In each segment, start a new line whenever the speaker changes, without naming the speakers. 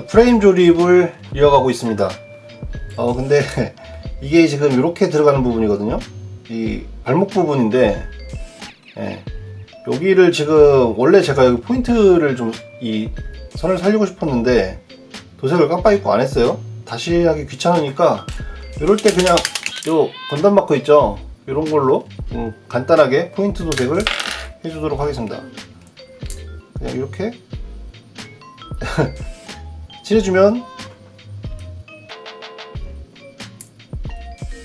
프레임 조립을 이어가고 있습니다. 근데 이게 지금 이렇게 들어가는 부분이거든요. 이 발목 부분인데, 여기를 지금 원래 제가 여기 포인트를 좀 이 선을 살리고 싶었는데 도색을 깜빡 안 했어요. 다시 하기 귀찮으니까 이럴 때 그냥 요 건담 마커 있죠? 이런 걸로 간단하게 포인트 도색을 해주도록 하겠습니다. 그냥 이렇게 칠해주면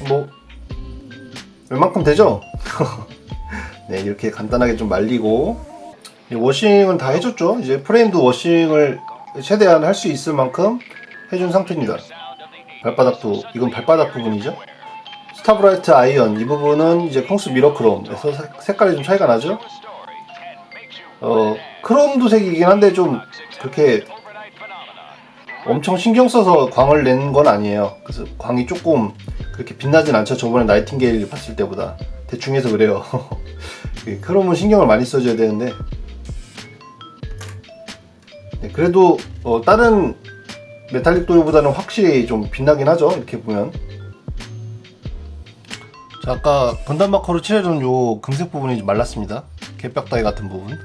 뭐 웬만큼 되죠? 네, 이렇게 간단하게 좀 말리고 워싱은 다 해줬죠. 이제 프레임도 워싱을 최대한 할 수 있을 만큼 해준 상태입니다. 발바닥도, 이건 발바닥 부분이죠. 스타브라이트 아이언 이 부분은 이제 펑스 미러크롬에서 색깔이 좀 차이가 나죠. 크롬 도색이긴 한데 좀 그렇게 엄청 신경 써서 광을 낸 건 아니에요. 그래서 광이 조금 그렇게 빛나진 않죠. 저번에 나이팅게일 봤을 때보다 대충 해서 그래요. 크롬은 신경을 많이 써줘야 되는데, 그래도 다른 메탈릭 도료보다는 확실히 좀 빛나긴 하죠. 이렇게 보면. 자, 아까 건담 마커로 칠해준 요 금색 부분이 좀 말랐습니다. 개벽다이 같은 부분.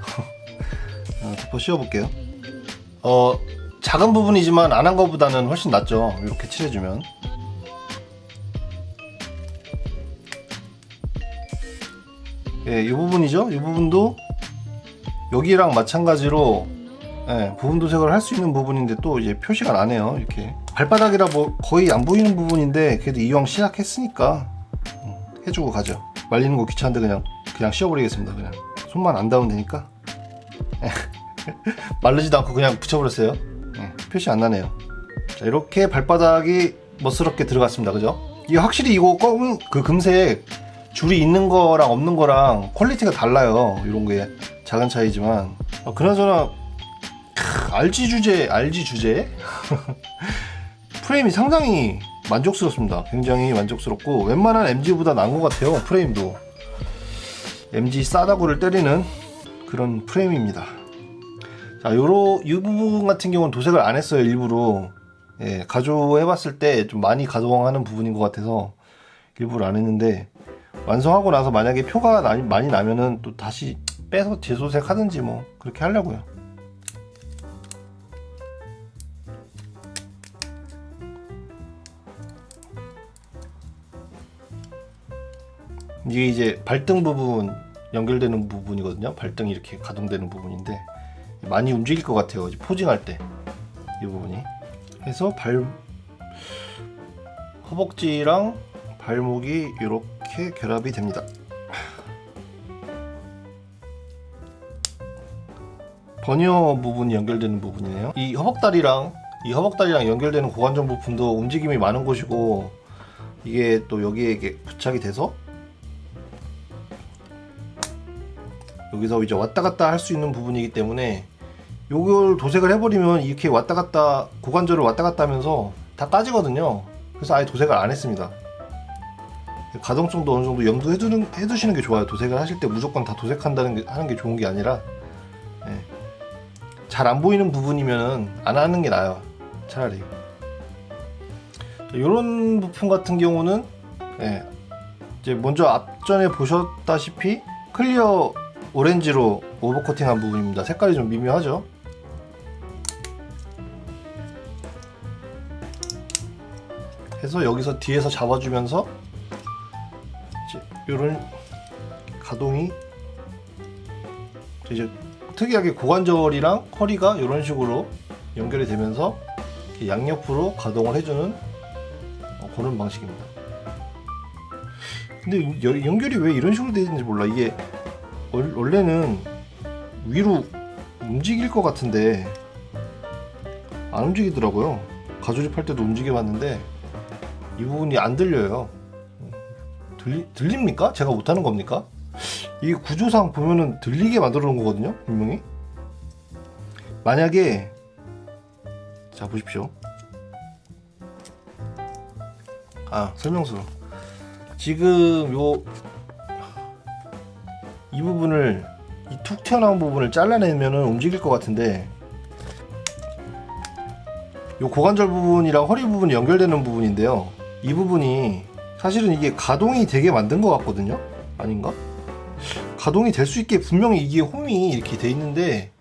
덮어 씌워볼게요. 작은 부분이지만 안 한 거보다는 훨씬 낫죠. 이렇게 칠해주면. 이 부분이죠. 이 부분도 여기랑 마찬가지로 부분 도색을 할 수 있는 부분인데 또 이제 표시가 나네요. 이렇게 발바닥이라 뭐 거의 안 보이는 부분인데 그래도 이왕 시작했으니까 해주고 가죠. 말리는 거 귀찮은데 그냥 씌워버리겠습니다. 그냥 손만 안 닿으면 되니까. 마르지도 않고 그냥 붙여버렸어요. 표시 안 나네요. 자, 이렇게 발바닥이 멋스럽게 들어갔습니다. 그죠? 이게 확실히 이거 그 금색 줄이 있는 거랑 없는 거랑 퀄리티가 달라요. 이런 게 작은 차이지만. 그나저나 RG 주제 프레임이 상당히 만족스럽습니다. 굉장히 만족스럽고 웬만한 MG보다 나은 것 같아요. 프레임도 MG 싸다구를 때리는 그런 프레임입니다. 자, 이 부분 같은 경우는 도색을 안 했어요. 일부러. 가조해봤을 때 좀 많이 가동하는 부분인 것 같아서 일부러 안 했는데, 완성하고 나서 만약에 표가 많이 나면은 또 다시 빼서 재도색 하든지 뭐 그렇게 하려고요. 이게 이제 발등 부분 연결되는 부분이거든요. 발등이 이렇게 가동되는 부분인데 많이 움직일 것 같아요. 이제 포징할 때 이 부분이 해서 허벅지랑 발목이 이렇게 결합이 됩니다. 버니어 부분이 연결되는 부분이네요. 이 허벅다리랑 연결되는 고관절 부품도 움직임이 많은 곳이고, 이게 또 여기에 이게 부착이 돼서 여기서 이제 왔다 갔다 할 수 있는 부분이기 때문에 요걸 도색을 해버리면 이렇게 왔다 갔다 고관절을 왔다 갔다 하면서 다 까지거든요. 그래서 아예 도색을 안 했습니다. 가동성도 어느 정도 염두해두시는 게 좋아요. 도색을 하실 때 무조건 다 하는 게 좋은 게 아니라, 잘 안 보이는 부분이면 안 하는 게 나아요. 차라리. 이런 부품 같은 경우는 이제 먼저 앞전에 보셨다시피 클리어 오렌지로 오버코팅한 부분입니다. 색깔이 좀 미묘하죠. 해서 여기서 뒤에서 잡아주면서 이런 가동이 이제 특이하게 고관절이랑 허리가 이런 식으로 연결이 되면서 양옆으로 가동을 해주는 그런 방식입니다. 근데 연결이 왜 이런 식으로 되어 있는지 몰라. 이게 원래는 위로 움직일 것 같은데 안 움직이더라고요. 가조립할 때도 움직여봤는데 이 부분이 안 들려요. 들립니까? 제가 못하는 겁니까? 이 구조상 보면은 들리게 만들어 놓은 거거든요. 분명히. 만약에 자 보십시오. 설명서. 지금 이 부분을, 이 툭 튀어나온 부분을 잘라내면은 움직일 것 같은데 요 고관절 부분이랑 허리 부분이 연결되는 부분인데요. 이 부분이 사실은 이게 가동이 되게 만든 것 같거든요. 아닌가? 가동이 될 수 있게 분명히 이게 홈이 이렇게 돼 있는데,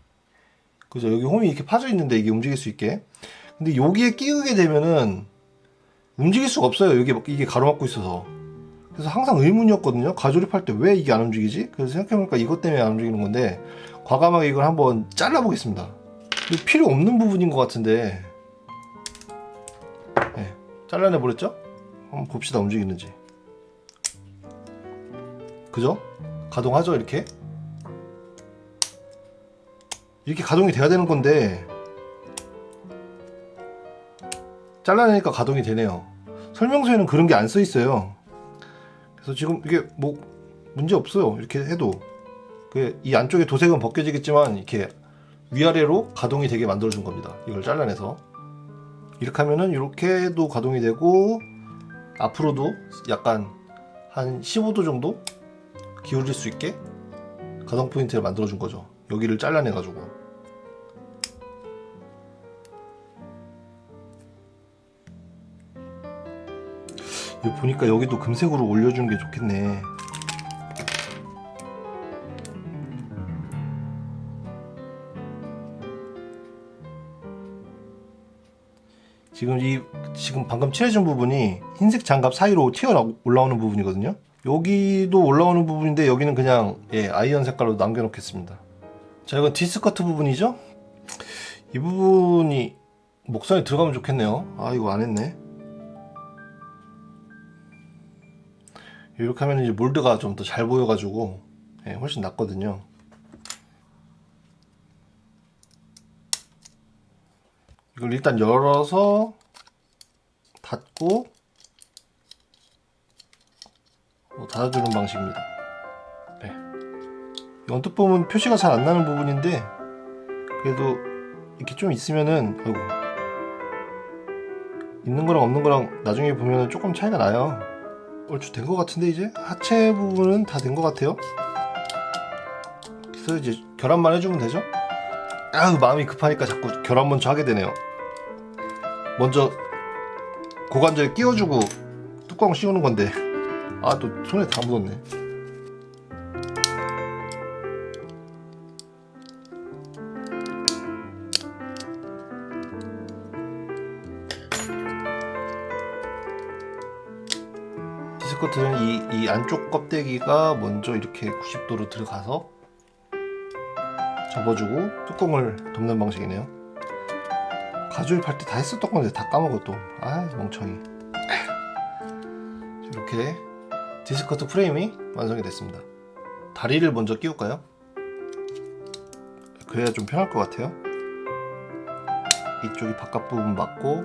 그죠? 여기 홈이 이렇게 파져 있는데 이게 움직일 수 있게. 근데 여기에 끼우게 되면은 움직일 수가 없어요. 이게 가로막고 있어서. 그래서 항상 의문이었거든요. 가조립할 때 왜 이게 안 움직이지? 그래서 생각해보니까 이것 때문에 안 움직이는 건데, 과감하게 이걸 한번 잘라보겠습니다. 이거 필요 없는 부분인 것 같은데, 네, 잘라내버렸죠? 한번 봅시다, 움직이는지. 그죠? 가동하죠, 이렇게? 이렇게 가동이 돼야 되는 건데, 잘라내니까 가동이 되네요. 설명서에는 그런 게 안 써 있어요. 그래서 지금 이게 뭐 문제 없어요. 이렇게 해도 이 안쪽에 도색은 벗겨지겠지만 이렇게 위아래로 가동이 되게 만들어 준 겁니다. 이걸 잘라내서 이렇게 하면은 이렇게도 가동이 되고, 앞으로도 약간 한 15도 정도 기울일 수 있게 가동 포인트를 만들어 준 거죠. 여기를 잘라내 가지고. 보니까 여기도 금색으로 올려주는 게 좋겠네. 지금 방금 칠해준 부분이 흰색 장갑 사이로 튀어 올라오는 부분이거든요. 여기도 올라오는 부분인데 여기는 그냥 아이언 색깔로 남겨놓겠습니다. 자, 이건 디스커트 부분이죠. 이 부분이 목선에 들어가면 좋겠네요. 아, 이거 안 했네. 이렇게 하면 이제 몰드가 좀 더 잘 보여가지고 훨씬 낫거든요. 이걸 일단 열어서 닫고 닫아주는 방식입니다. 네. 이건 또 보면 표시가 잘 안 나는 부분인데, 그래도 이렇게 좀 있으면은, 아이고, 있는 거랑 없는 거랑 나중에 보면은 조금 차이가 나요. 얼추 된 것 같은데, 이제 하체 부분은 다 된 것 같아요. 그래서 이제 결합만 해주면 되죠. 마음이 급하니까 자꾸 결합 먼저 하게 되네요. 먼저 고관절에 끼워주고 뚜껑 씌우는 건데, 또 손에 다 묻었네. 디스커트는 이 안쪽 껍데기가 먼저 이렇게 90도로 들어가서 접어주고 뚜껑을 덮는 방식이네요. 가조립할 때 다 했었던 건데 다 까먹어 또. 멍청이. 이렇게 디스커트 프레임이 완성이 됐습니다. 다리를 먼저 끼울까요? 그래야 좀 편할 것 같아요. 이쪽이 바깥 부분 맞고,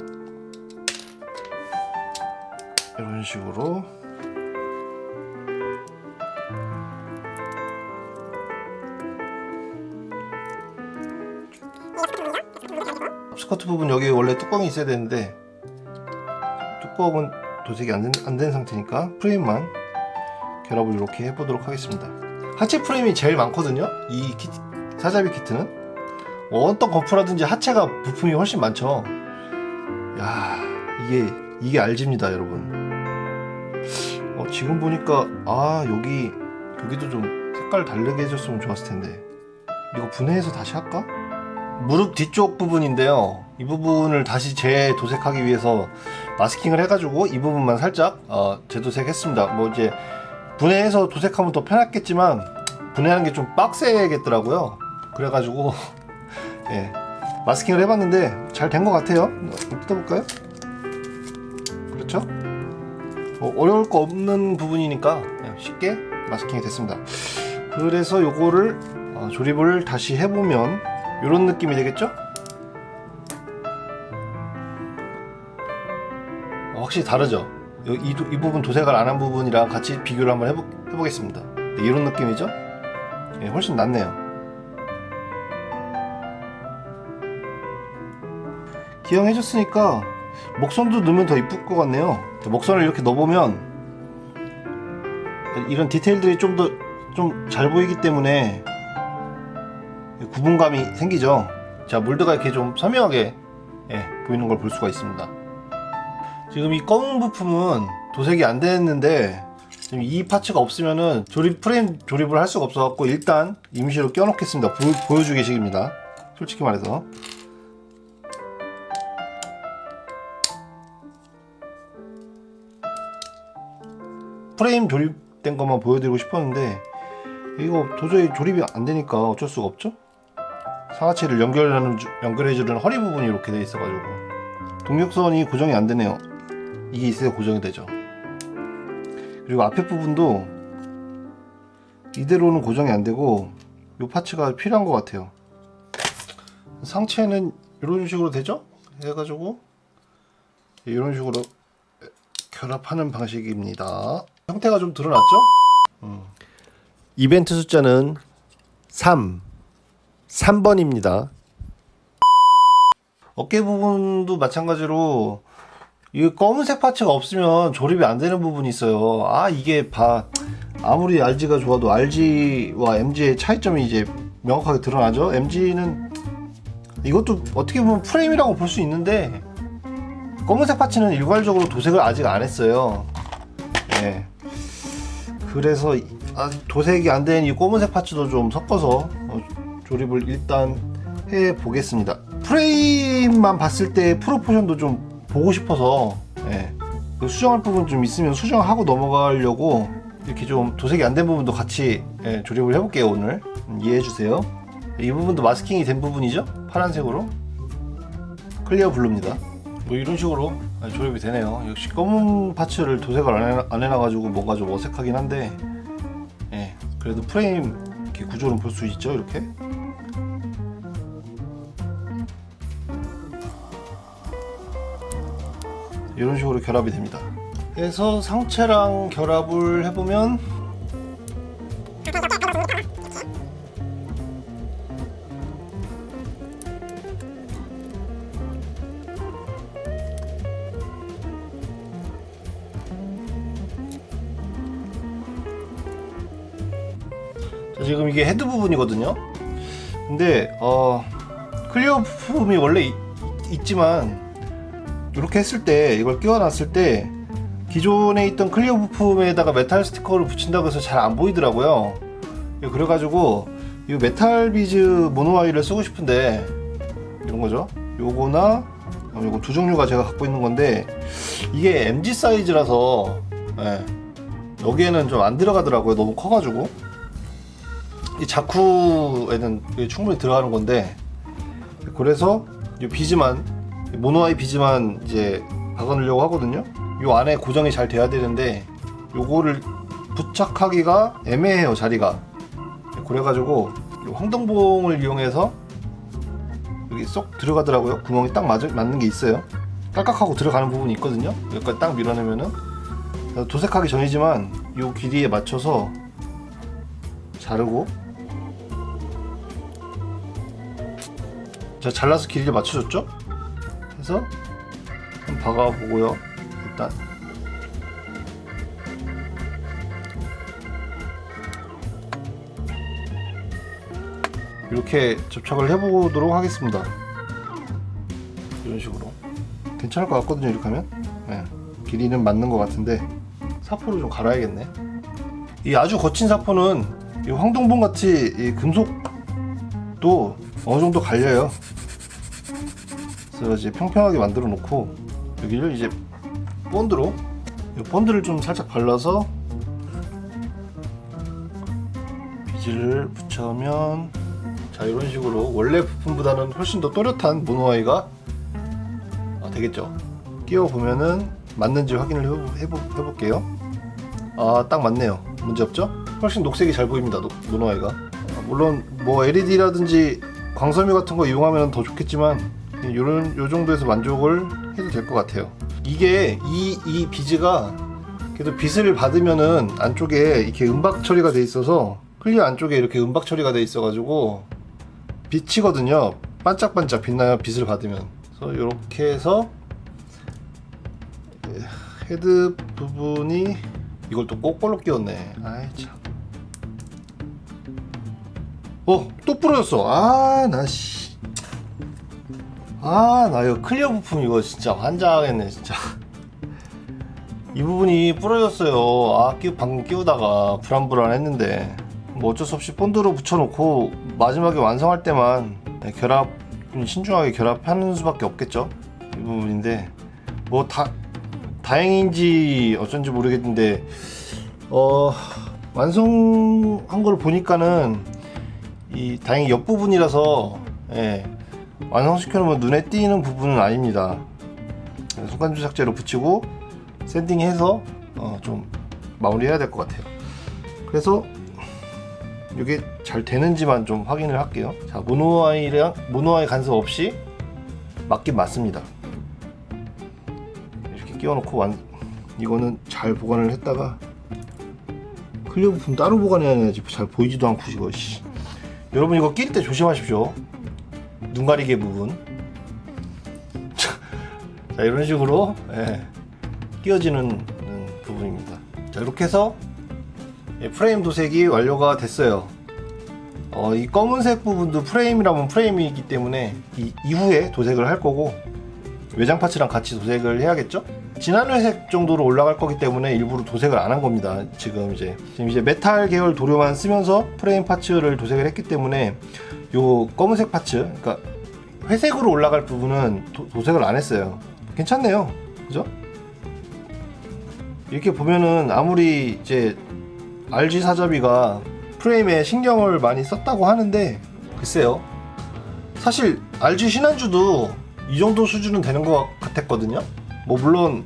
이런 식으로 스커트 부분 여기 원래 뚜껑이 있어야 되는데, 뚜껑은 도색이 안 된 상태니까 프레임만 결합을 이렇게 해보도록 하겠습니다. 하체 프레임이 제일 많거든요. 이 사자비 키트는 어떤 거프라든지 하체가 부품이 훨씬 많죠. 야, 이게 RG입니다, 여러분. 지금 보니까 여기도 좀 색깔 다르게 해줬으면 좋았을 텐데, 이거 분해해서 다시 할까? 무릎 뒤쪽 부분인데요. 이 부분을 다시 재도색하기 위해서 마스킹을 해가지고 이 부분만 살짝 재도색했습니다. 뭐 이제 분해해서 도색하면 더 편했겠지만 분해하는 게 좀 빡세겠더라고요. 그래가지고 마스킹을 해봤는데 잘 된 것 같아요. 뜯어볼까요? 그렇죠? 어려울 거 없는 부분이니까 쉽게 마스킹이 됐습니다. 그래서 요거를 조립을 다시 해보면 이런 느낌이 되겠죠? 확실히 다르죠? 이 부분 도색을 안 한 부분이랑 같이 비교를 한번 해보겠습니다. 이런 느낌이죠? 훨씬 낫네요. 기형해줬으니까 목선도 넣으면 더 이쁠 것 같네요. 목선을 이렇게 넣어보면 이런 디테일들이 좀 더 좀 잘 보이기 때문에 구분감이 생기죠. 자, 몰드가 이렇게 좀 선명하게 보이는 걸 볼 수가 있습니다. 지금 이 검은 부품은 도색이 안 됐는데 지금 이 파츠가 없으면은 프레임 조립을 할 수가 없어갖고 일단 임시로 껴놓겠습니다. 보여주기식입니다. 솔직히 말해서. 프레임 조립된 것만 보여드리고 싶었는데 이거 도저히 조립이 안 되니까 어쩔 수가 없죠. 상하체를 연결해주는 허리 부분이 이렇게 돼 있어가지고 동력선이 고정이 안 되네요. 이게 있어야 고정이 되죠. 그리고 앞에 부분도 이대로는 고정이 안 되고 이 파츠가 필요한 것 같아요. 상체는 이런 식으로 되죠? 해가지고 이런 식으로 결합하는 방식입니다. 형태가 좀 드러났죠? 이벤트 숫자는 3번입니다. 어깨 부분도 마찬가지로 이 검은색 파츠가 없으면 조립이 안 되는 부분이 있어요. 이게 아무리 RG가 좋아도 RG와 MG의 차이점이 이제 명확하게 드러나죠. MG는 이것도 어떻게 보면 프레임이라고 볼 수 있는데 검은색 파츠는 일괄적으로 도색을 아직 안 했어요. 그래서 도색이 안 된 이 검은색 파츠도 좀 섞어서 조립을 일단 해 보겠습니다. 프레임만 봤을 때 프로포션도 좀 보고 싶어서 수정할 부분 좀 있으면 수정하고 넘어가려고 이렇게 좀 도색이 안 된 부분도 같이 조립을 해볼게요. 오늘 이해해 주세요. 이 부분도 마스킹이 된 부분이죠. 파란색으로 클리어 블루입니다. 뭐 이런 식으로 조립이 되네요. 역시 검은 파츠를 도색을 안 해놔가지고 뭔가 좀 어색하긴 한데 그래도 프레임 이렇게 구조는 볼 수 있죠. 이렇게 이런 식으로 결합이 됩니다. 그래서 상체랑 결합을 해보면 지금 이게 헤드 부분이거든요. 근데 클리어 부품이 원래 있지만 이렇게 했을 때 이걸 끼워놨을 때 기존에 있던 클리어 부품에다가 메탈 스티커를 붙인다고 해서 잘 안 보이더라고요. 그래가지고 이 메탈 비즈 모노아이를 쓰고 싶은데 이런 거죠. 요거나 요거 두 종류가 제가 갖고 있는 건데 이게 MG 사이즈라서 여기에는 좀 안 들어가더라고요. 너무 커가지고 이 자쿠에는 충분히 들어가는 건데 그래서 이 비즈만 모노아이 비즈만 이제 박아놓으려고 하거든요. 요 안에 고정이 잘 돼야 되는데 요거를 부착하기가 애매해요. 자리가. 그래가지고 황동봉을 이용해서 여기 쏙 들어가더라고요. 구멍이 딱 맞는 게 있어요. 깔깍하고 들어가는 부분이 있거든요. 여기까지 딱 밀어내면은 도색하기 전이지만 요 길이에 맞춰서 자르고 제가 잘라서 길이를 맞춰줬죠? 그래서 한번 박아보고요. 일단 이렇게 접착을 해보도록 하겠습니다. 이런 식으로 괜찮을 것 같거든요. 이렇게 하면 길이는 맞는 것 같은데 사포를 좀 갈아야겠네. 이 아주 거친 사포는 이 황동봉 같이 이 금속도 어느 정도 갈려요. 그래서 이제 평평하게 만들어 놓고 여기를 이제 본드로 이 본드를 좀 살짝 발라서 비즈를 붙여면 자 이런 식으로 원래 부품보다는 훨씬 더 또렷한 모노아이가 되겠죠. 끼워 보면은 맞는지 확인을 해볼게요. 딱 맞네요. 문제 없죠? 훨씬 녹색이 잘 보입니다. 모노아이가. 물론 뭐 LED라든지 광섬유 같은 거 이용하면 더 좋겠지만 요 정도에서 만족을 해도 될 것 같아요. 이게 이 비즈가 그래도 빛을 받으면은 안쪽에 이렇게 은박 처리가 돼 있어서 클리어 안쪽에 이렇게 은박 처리가 돼 있어가지고 빛이거든요. 반짝반짝 빛나요. 빛을 받으면. 그래서 이렇게 해서 헤드 부분이 이걸 또 꼬꼴로 끼웠네. 아이 참. 또 부러졌어. 나 씨. 아, 나 이거 클리어 부품 이거 진짜 환장하겠네 진짜. 이 부분이 부러졌어요. 아, 방금 끼우다가 불안불안했는데 뭐 어쩔 수 없이 본드로 붙여놓고 마지막에 완성할 때만 결합 신중하게 결합하는 수밖에 없겠죠. 이 부분인데 뭐 다행인지 어쩐지 모르겠는데 완성한 걸 보니까는 다행히 옆 부분이라서 완성시켜 놓으면 눈에 띄는 부분은 아닙니다. 순간조작제로 붙이고 샌딩해서 좀 마무리해야 될 것 같아요. 그래서 이게 잘 되는지만 좀 확인을 할게요. 자, 모노아이 간섭 없이 맞긴 맞습니다. 이렇게 끼워놓고 이거는 잘 보관을 했다가 클리어 부품 따로 보관해야지 잘 보이지도 않고 이거. 여러분 이거 낄 때 조심하십시오. 눈 가리개 부분. 자, 이런 식으로 끼워지는 부분입니다. 자, 이렇게 해서 프레임 도색이 완료가 됐어요. 이 검은색 부분도 프레임이라면 프레임이기 때문에 이후에 도색을 할 거고 외장 파츠랑 같이 도색을 해야겠죠? 진한 회색 정도로 올라갈 거기 때문에 일부러 도색을 안 한 겁니다. 지금 이제 메탈 계열 도료만 쓰면서 프레임 파츠를 도색을 했기 때문에 요 검은색 파츠, 그러니까 회색으로 올라갈 부분은 도색을 안 했어요. 괜찮네요, 그죠? 이렇게 보면은 아무리 이제 RG 사자비가 프레임에 신경을 많이 썼다고 하는데 글쎄요, 사실 RG 신한주도 이 정도 수준은 되는 것 같았거든요. 뭐 물론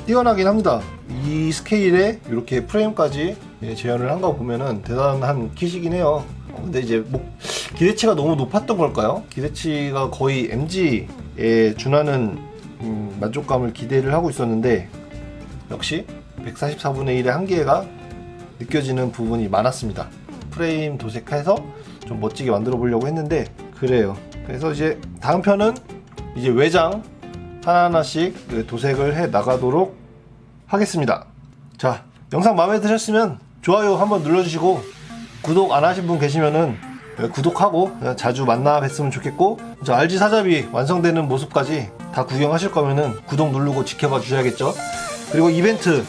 뛰어나긴 합니다. 이 스케일에 이렇게 프레임까지 재현을 한 거 보면은 대단한 kit이긴 해요. 근데 이제 뭐 기대치가 너무 높았던 걸까요? 기대치가 거의 MG에 준하는 만족감을 기대를 하고 있었는데 역시 144분의 1의 한계가 느껴지는 부분이 많았습니다. 프레임 도색해서 좀 멋지게 만들어 보려고 했는데 그래요. 그래서 이제 다음 편은 이제 외장 하나하나씩 도색을 해 나가도록 하겠습니다. 자, 영상 마음에 드셨으면 좋아요 한번 눌러주시고 구독 안 하신 분 계시면은 구독하고 자주 만나 뵀으면 좋겠고, RG 사자비 완성되는 모습까지 다 구경하실 거면은 구독 누르고 지켜봐 주셔야겠죠. 그리고 이벤트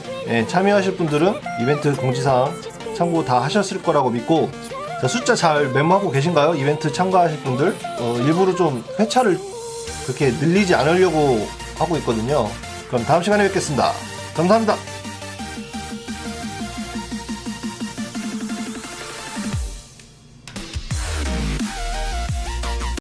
참여하실 분들은 이벤트 공지사항 참고 다 하셨을 거라고 믿고, 자, 숫자 잘 메모하고 계신가요? 이벤트 참가하실 분들 일부러 좀 회차를 그렇게 늘리지 않으려고 하고 있거든요. 그럼 다음 시간에 뵙겠습니다. 감사합니다.